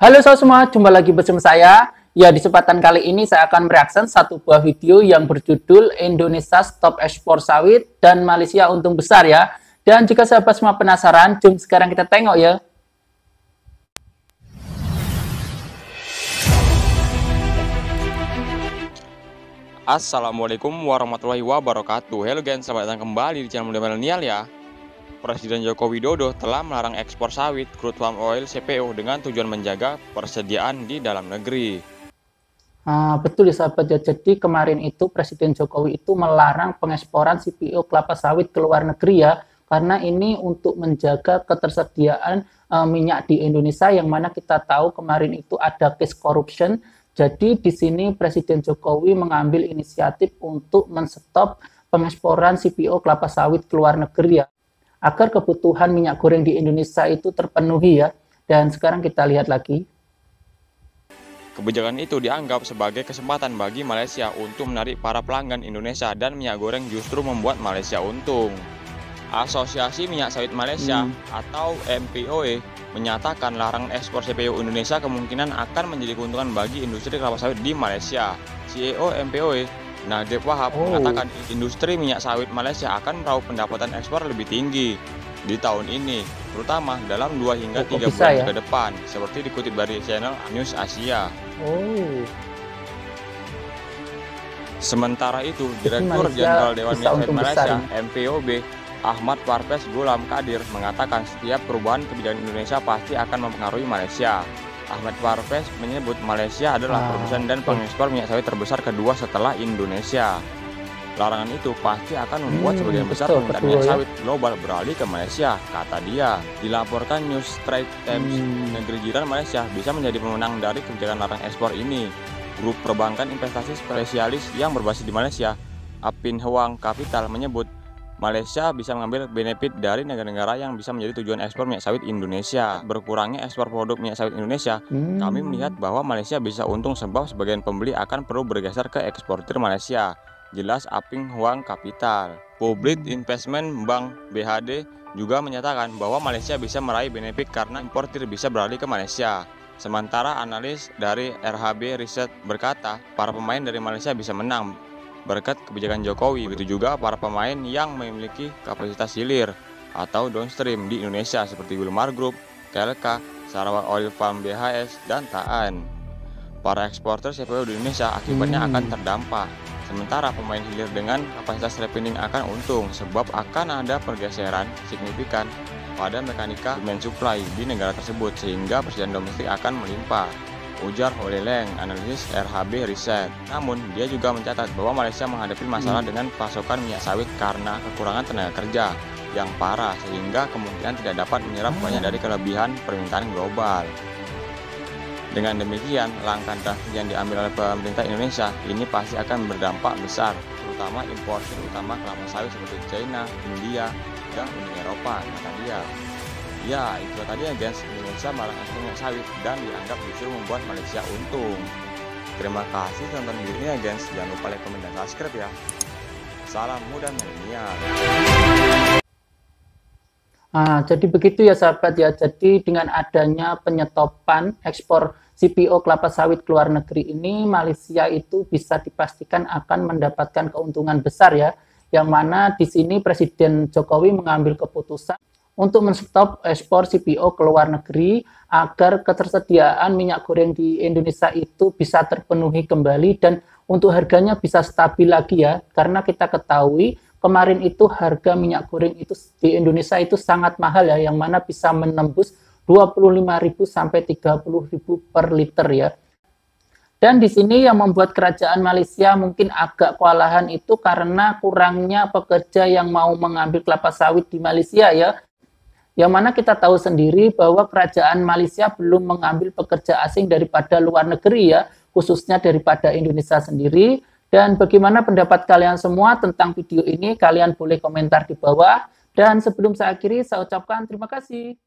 Halo semua, jumpa lagi bersama saya. Ya, di kesempatan kali ini saya akan mereaksi satu buah video yang berjudul Indonesia Stop Ekspor Sawit dan Malaysia Untung Besar ya. Dan jika sahabat semua penasaran, jom sekarang kita tengok ya. Assalamualaikum warahmatullahi wabarakatuh. Halo guys, selamat datang kembali di channel Muda Milenial ya. Presiden Joko Widodo telah melarang ekspor sawit, crude palm oil, CPO dengan tujuan menjaga persediaan di dalam negeri. Betul ya sahabat ya, jadi kemarin itu Presiden Jokowi itu melarang pengeksporan CPO kelapa sawit ke luar negeri ya, karena ini untuk menjaga ketersediaan minyak di Indonesia, yang mana kita tahu kemarin itu ada case corruption. Jadi di sini Presiden Jokowi mengambil inisiatif untuk menstop pengeksporan CPO kelapa sawit ke luar negeri ya, agar kebutuhan minyak goreng di Indonesia itu terpenuhi ya. Dan sekarang kita lihat lagi. Kebijakan itu dianggap sebagai kesempatan bagi Malaysia untuk menarik para pelanggan Indonesia, dan minyak goreng justru membuat Malaysia untung. Asosiasi Minyak Sawit Malaysia atau MPOE menyatakan larangan ekspor CPO Indonesia kemungkinan akan menjadi keuntungan bagi industri kelapa sawit di Malaysia. CEO MPOE Najib Wahab mengatakan industri minyak sawit Malaysia akan meraup pendapatan ekspor lebih tinggi di tahun ini, terutama dalam 2 hingga 3 bulan ke depan, seperti dikutip dari channel News Asia. Sementara itu, Direktur Jenderal Dewan Minyak Sawit Malaysia (MPOB) Ahmad Parvez Ghulam Qadir mengatakan setiap perubahan kebijakan Indonesia pasti akan mempengaruhi Malaysia. Ahmad Parvez menyebut Malaysia adalah produsen dan pengekspor minyak sawit terbesar kedua setelah Indonesia. Larangan itu pasti akan membuat sebagian besar permintaan minyak sawit global beralih ke Malaysia, kata dia. Dilaporkan News Straits Times, negeri jiran Malaysia bisa menjadi pemenang dari kebijakan larangan ekspor ini. Grup perbankan investasi spesialis yang berbasis di Malaysia, Apin Hwang Capital, menyebut Malaysia bisa mengambil benefit dari negara-negara yang bisa menjadi tujuan ekspor minyak sawit Indonesia. Berkurangnya ekspor produk minyak sawit Indonesia, kami melihat bahwa Malaysia bisa untung sebab sebagian pembeli akan perlu bergeser ke eksportir Malaysia, jelas Apin Hwang Capital. Public Investment Bank (BHD) juga menyatakan bahwa Malaysia bisa meraih benefit karena importir bisa beralih ke Malaysia. Sementara analis dari RHB Research berkata, para pemain dari Malaysia bisa menang berkat kebijakan Jokowi. Begitu juga para pemain yang memiliki kapasitas hilir atau downstream di Indonesia seperti Wilmar Group, KLK, Sarawak Oil Palm BHS, dan Taan. Para eksporter CPO di Indonesia akibatnya akan terdampak. Sementara pemain hilir dengan kapasitas refining akan untung sebab akan ada pergeseran signifikan pada mekanika demand supply di negara tersebut sehingga persediaan domestik akan melimpah, ujar Holeleng, analisis RHB Research. Namun, dia juga mencatat bahwa Malaysia menghadapi masalah dengan pasokan minyak sawit karena kekurangan tenaga kerja yang parah sehingga kemungkinan tidak dapat menyerap banyak dari kelebihan permintaan global. Dengan demikian, langkah drastis yang diambil oleh pemerintah Indonesia ini pasti akan berdampak besar, terutama importer utama kelapa sawit seperti China, India, dan Uni Eropa, kata dia. Ya, itu tadi ya guys, Indonesia malah ekspor minyak sawit dan dianggap justru membuat Malaysia untung. Terima kasih tonton videonya guys, jangan lupa like, komen, dan subscribe ya. Salam muda milenial. Jadi begitu ya sahabat ya, jadi dengan adanya penyetopan ekspor CPO kelapa sawit ke luar negeri ini, Malaysia itu bisa dipastikan akan mendapatkan keuntungan besar ya, yang mana di sini Presiden Jokowi mengambil keputusan untuk menstop ekspor CPO ke luar negeri agar ketersediaan minyak goreng di Indonesia itu bisa terpenuhi kembali dan untuk harganya bisa stabil lagi ya, karena kita ketahui kemarin itu harga minyak goreng itu di Indonesia itu sangat mahal ya, yang mana bisa menembus 25.000 sampai 30.000 per liter ya. Dan di sini yang membuat kerajaan Malaysia mungkin agak kewalahan itu karena kurangnya pekerja yang mau mengambil kelapa sawit di Malaysia ya. Yang mana kita tahu sendiri bahwa kerajaan Malaysia belum mengambil pekerja asing daripada luar negeri ya, khususnya daripada Indonesia sendiri. Dan bagaimana pendapat kalian semua tentang video ini? Kalian boleh komentar di bawah. Dan sebelum saya akhiri, saya ucapkan terima kasih.